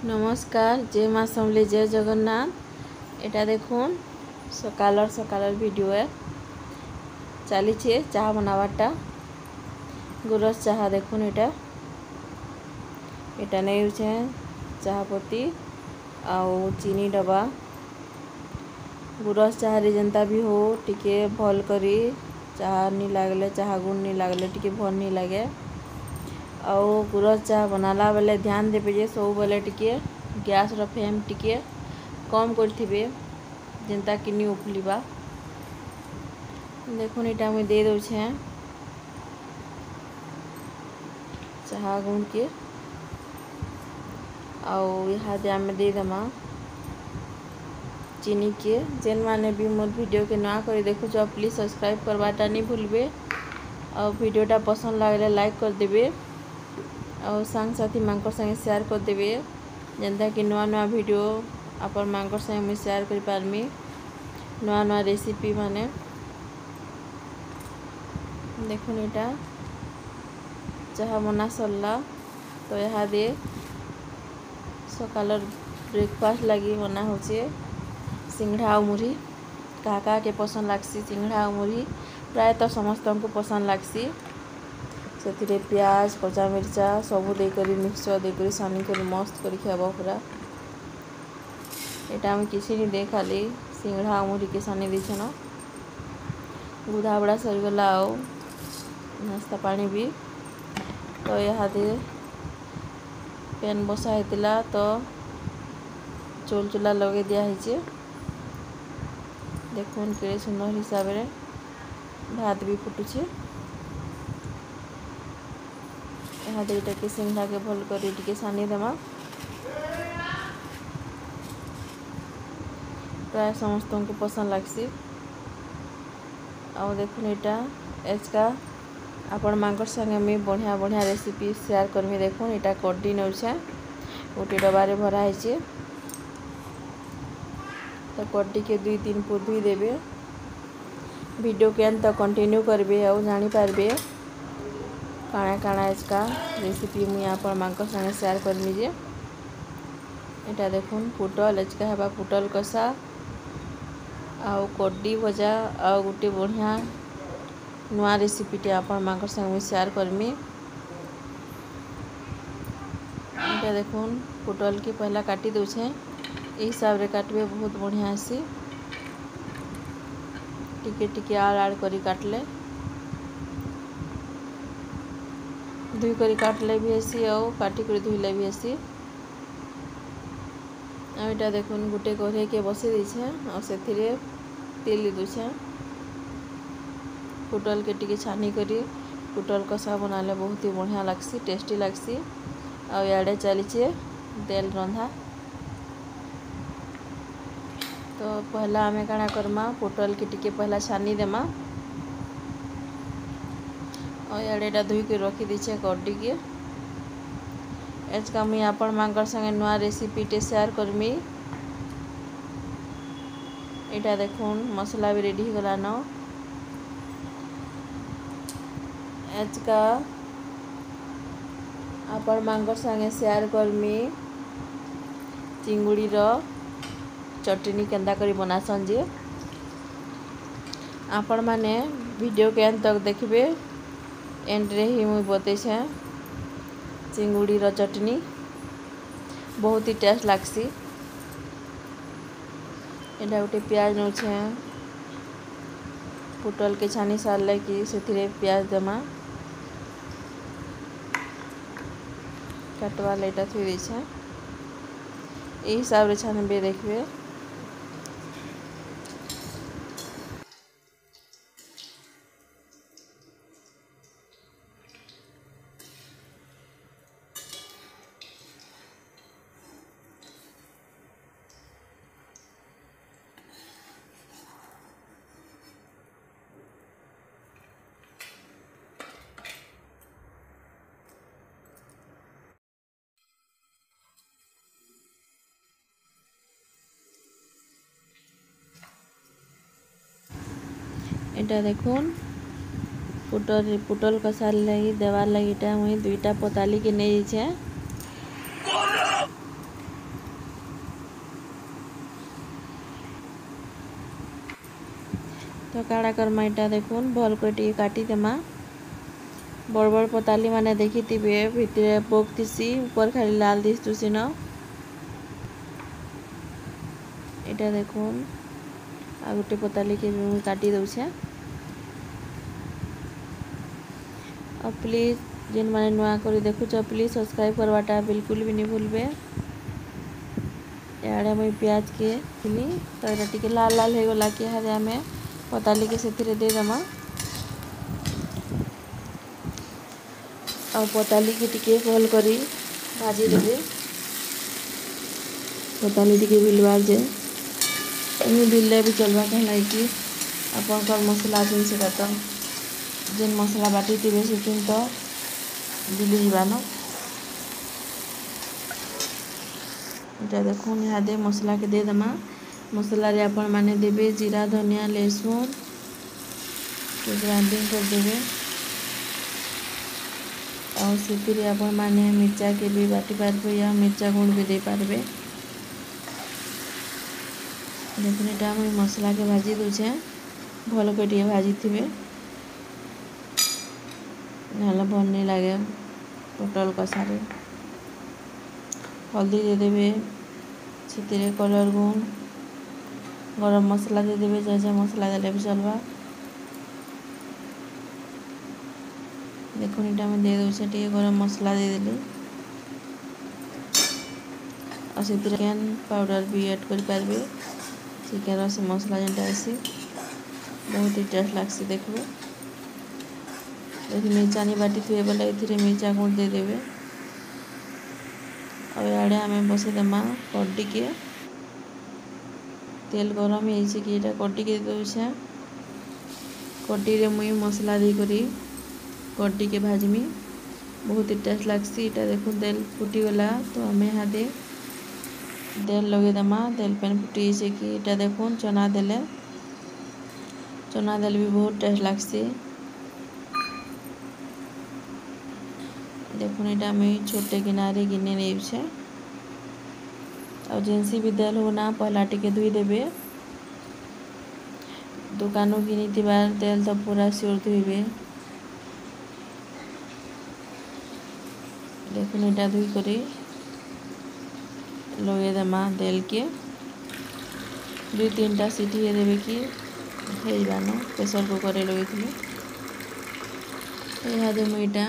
नमस्कार जय माँ समले जय जगन्नाथ। एटा देखुन सकाल सकाल वीडियो है चली चाह बनावाटा गुरस चाह देखुन एटा नहीं चाह पत्ती आउ चीनी डब्बा गुरस चाह रे जनता भी हो टिके भल करी चाह नहीं लगले चाह गुण नहीं लगले टिके भल नहीं लगे। आउ गुरस चाह बनाला बेले ध्यान देवे जे सब बेले टिके गैस रो फ्लेम टिके कम करथिबे जेंता कि नी उफुलिबा। देखुन इटा मुई दे दउ छे चाह गुण के आउ यहाँ दे आमे दे दमा चीनी के। जेन माने भी मोर वीडियो के ना करी देखु जो प्लीज सब्सक्राइब करवाटा नहीं भूलबे और वीडियोटा पसंद लागले लाइक कर देबे और सांग साथी मांकर संगे शेयर कर देबे जेंता कि नुआ नुआ वीडियो अपन मांकर संगे मुझे शेयर कर पारमी नुआ नुआ रेसिपी माने। देखुन एटा चाह बना सरला तो यहाँ दे सकाल ब्रेकफास्ट लगी बना होचे सिंघड़ा और मुढ़ी क्या के पसंद लागसी सिंघड़ा और मुढ़ी प्राय तो समस्त को पसंद लागसी से प्याज कच्चा मिर्चा सबू देकर मिक्सचर देकर सानी कर मस्त कर खाब पूरा। यहाँ आम किसी नहीं दे खाली सिंघड़ा और मुढ़ी के सानी देछन गुधा बड़ा सरीगला आओ नाश्ता पानी भी तो यहाँ दे पैन बसा होता तो चोल चूल्हा लगे दिखाई देखुन के सुंदर हिसाब रे भात भी फुटुचे। यहाँ दे के सिंघड़ा के भल कर सानी देमा प्राय समस्त को पसंद लागसी। और देखुन यहाँ एचका आपण मांकर संगे मैं बढ़िया बढ़िया रेसिपी शेयर करमी। देखुन यहाँ कड्डी नौछे गोटे डबारे भरा है तो कड्डी के 2-3 फुट धुई देबे वीडियो के अंत कंटिन्यू करबे और जानी पारबे काଣା काଣା इसका रेसिपी मुई आपण मांकर संगे शेयर करमी जे। एटा देखुन पुटल एचका हेबा पुटल कषा आउ कड्डी भजा आउ गोटे बढ़िया नुआ रेसिपीटे आपण मांकर संगे शेयर करमी। एटा देखुन पुटल के पहला काटी दउछे ए हिसाब रे काटबे बहुत बढ़िया आसी टिके टिके आड़ आड़ करी काटले धुई करी काटले भी आसी और काटी कर धुईले भी आसी। यहाँ देखुन गोटे कढ़ई के बसई देछे और से तेल दूछे पुटल के टिके छानी करी पुटल कषा बनाले बहुत ही बढ़िया लागसी टेस्टी लागसी। और याडे चलीचे तेल रंधा तो पहला आमे काଣା करमा पुटल के टिके पहला छानी देमा और याडेटा धुई के रखी दीछे कड्डी के एचका मुई आपण मांकर संगे नुआ रेसिपी टे शेयर करमी। एटा देखुन मसला भी रेडी हो गला न एचका आपण मांकर संगे शेयर करमी चिंगुड़ी रो चटनी केंदा करी बनासन जे आपण माने वीडियो के अंत तक देखबे एंड रे ही मुई बतेछे चिंगुड़ी रो चटनी बहुत ही टेस्ट लागसी। एटा गोटे प्याज नौछे पुटल के छानी सारले कि से प्याज देमा काटवा लेटा थोई देछे ए हिसाब रे छानबे देखबे। एटा देखुन पुटल कषार लगी देवार लगी मुई 2टा पताली के नहीं छे तो काड़ा करमा इटा देखुन भल कर काटी देमा बड़ बड़ पताली माने देखी भितर पोक थीसी ऊपर खाली लाल दिसुसी न इटा देखुन आ गोटे पताली के काटी दउछे। और प्लीज जेन माने नुआ करी देखुच प्लीज सब्सक्राइब करवाटा बिल्कुल भी नहीं भूलबे। याडे मुई प्याज के थिली तो एटा टिके लाल लाल हो गला कि हारे आमे पताली के सेथिरे दे दमा और पताली के टिके भल करी भाजी देबे। पताली टिके बिलवार जे एमि बिलले भी चलवा कहला कि आपनकर मसला जिन से तो जेन मसला बाटी थे से तो बिली जीवा न इटा देखुन इहादे मसला के दे दमा मसला रे आपण माने देबे जीरा धनिया लहसुन के ग्राइंडिंग कर देबे और से आपण माने मिर्चा के भी बाटी पारबे या मिर्चा गुंड भी दे पारबे। देखुन इटा मुई मसला के भाजी दूचे भल के भाजी थे ना भल नहीं लगे पोटल कषारे हल्दी दे देबे से कलर गुण गरम मसला दे देबे जा मसला देले भी चलवा। देखुन इटा मैं दे दूचे टे गरम मसला दे देली और से चिकन पाउडर भी ऐड कर पारबे चिकन से मसला जेनटा आसी बहुत ही टेस्ट लागसी देखबे। यदि मिर्चा नहीं बाटी थे बोले ये मिर्चा गुंड दे देबे और याडे आमे बसे देमा कड्डी के तेल गरम है कि इटा कड्डी के दउछे कड्डी रे मुई मसला दे करी कड्डी के भाजमी बहुत ही टेस्ट लागसी। इटा देखो तेल फुटी गला तो आमे हादे तेल लगे देमा तेल पेन फुटी कि इटा देखुन चना देले भी बहुत टेस्ट लागसी। देखुन इटा मैं छोटे किनारे गिने नहीं छे और जेनसी भी तेल हो ना पहला टिके धुई देबे दुकानों गिनी बार तेल तो पूरा सियोर धुईबे। देखुन इटा धुई करी लगे देमा तेल के 2-3टा सीटी देबे कि हेबानो प्रेसर कुकर लगे थी इहादे मुईटा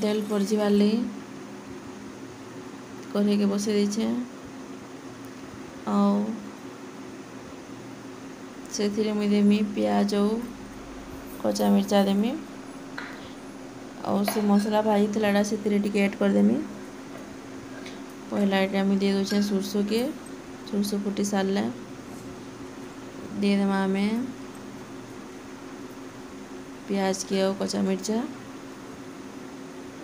तेल पड़जीबार लगी कढ़ई के बसे देछे और से मुई देमी प्याज और कच्चा मिर्चा देमी और से मसला भाजी थी से टिके ऐड कर देमी। पहला एटा मुई दे दूचे सुरसो फुटी सारले दे देमा में प्याज के और कच्चा मिर्चा।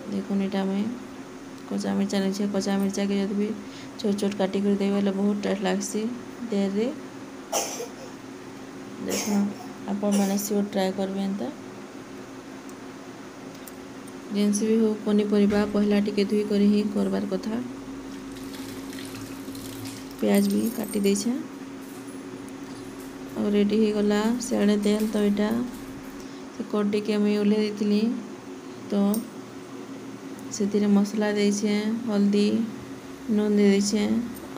देखुन इटा मैं कच्चा मिर्चा नहीं कच्चा मिर्चा के जब भी छोट छोट काटी कर देवे बोले बहुत टेस्ट लागसी देर रे देखो आपण मैंने सियोर ट्राए करबे एंता जेनसी भी हो पनीपरिया पहला टिके धुई कर ही करबार कथा। प्याज भी काटी देछे और रेडी हो गला सियाड़े तेल तो इटा से कड्डी के मैं ओल्हे देती तो से मसला देछे हल्दी नून दे देछे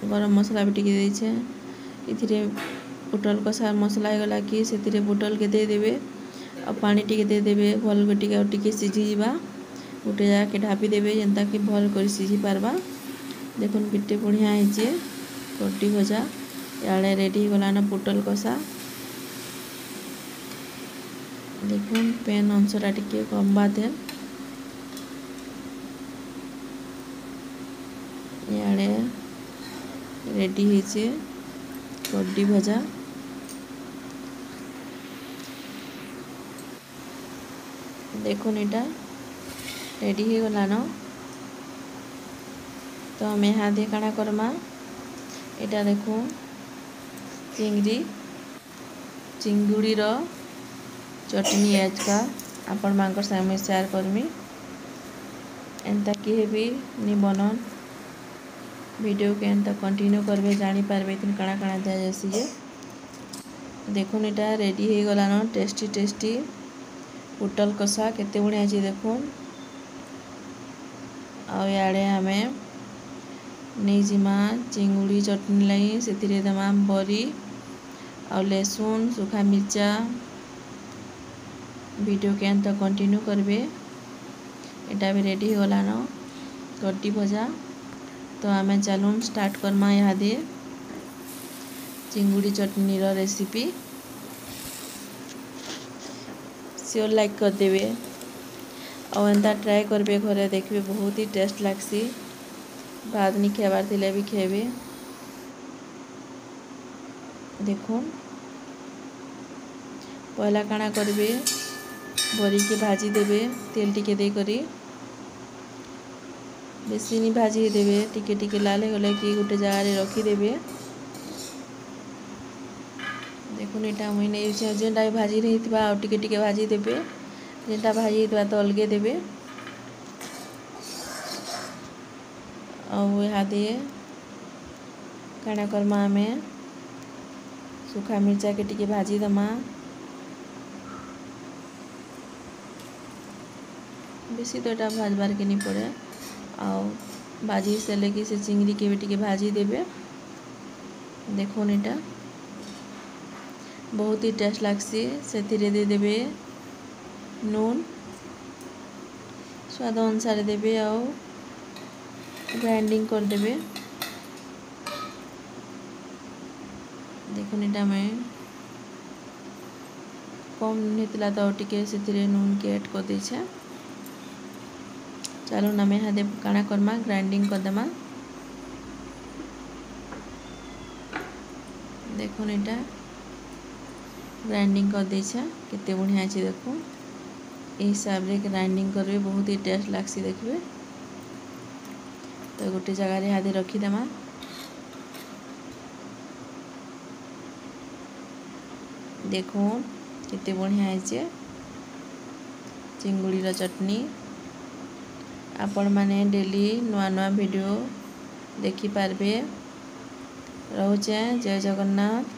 गरम मसला भी टिके देछे इथिरे पोटल कषार मसला हो गला कि से पोटल के दे देबे और पानी टिके दे देबे भल के टिके सिझी जीवा गोटे जगह के ढापी देबे जेनता कि भल कर सिझी पारबा। देखुन केते बढ़िया है कड्डी भजा याड़े रेडी गला ना पोटल कषा। देखुन पेन अंशटा टिके कम्बा थे याड़े रेडी है कड्डी भजा। देखुन इटा रेडी हो गला न तो आम यहाँ दे काଣା करमा इटा देखो चिंगुड़ी रो चटनी आज का आपण मांकर सामने शेयर करमी एंता किए भी नि बनन वीडियो के एंता कंटिन्यू करबे जानी पारबे कि काଣା काଣା दिया जैसी जे देखुन इटा रेडी हो गलान टेस्टी टेस्टी पुटल कषा केते बढ़िया अच्छे देखुन आड़े आम नहीं जिमा चिंगुड़ी चटनी लाई से दमा बरी आ लहसुन सुखा मिर्चा वीडियो के अंत कंटिन्यू करबे। एटा भी रेडी हो गलान कड्डी भजा तो आम चलून स्टार्ट करमा इहादे चिंगुड़ी चटनी रो रेसिपी श्योर लाइक कर देवे और एंता ट्राई करबे घरे देखबे बहुत ही टेस्ट लागसी भात नहीं खेबार थिले भी खेबे। देखुन पहला काना करबे बरी के भाजी देबे तेल टिके दे करी बेसी नहीं भाजी देबे टिके टिके लाल हो गले कि गोटे जगह रखी देबे। देखुन एटा मुई नहीं जेनटा भाजी रही थिबा टिके टिके भाजी देबे जेनटा भाजी थिबा तो अलगे देबे और इहादे काना करमा आम सुखा मिर्चा के टिके भाजी दमा बेसी तो एटा भाजबार के नहीं पड़े और भाजी से लेके से चिंगड़ी के भी टिके भाजी देबे। देखुन एटा बहुत ही टेस्ट लागसी से दे देबे नून स्वाद अनुसार देबे और ग्राइंडिंग कर देबे। देखुन एटा मैं कम हेतला तो टिके से नून के ऐड कर देछे। चलो ना मैं हादे काना करमा ग्राइंडिंग कर दमा। देखुन एटा ग्राइंडिंग कर देछे केते बढ़िया अच्छे देखो ए हिसाब रे ग्राइंडिंग करबे बहुत ही टेस्ट लागसी देखबे। तो गोटे जगह रे हादे रखी दमा। देखो केते बढ़िया अच्छे चिंगुड़ी रो चटनी आपण माने डेली नुआ नुआ वीडियो देखि पारबे। रहुचे जय जगन्नाथ।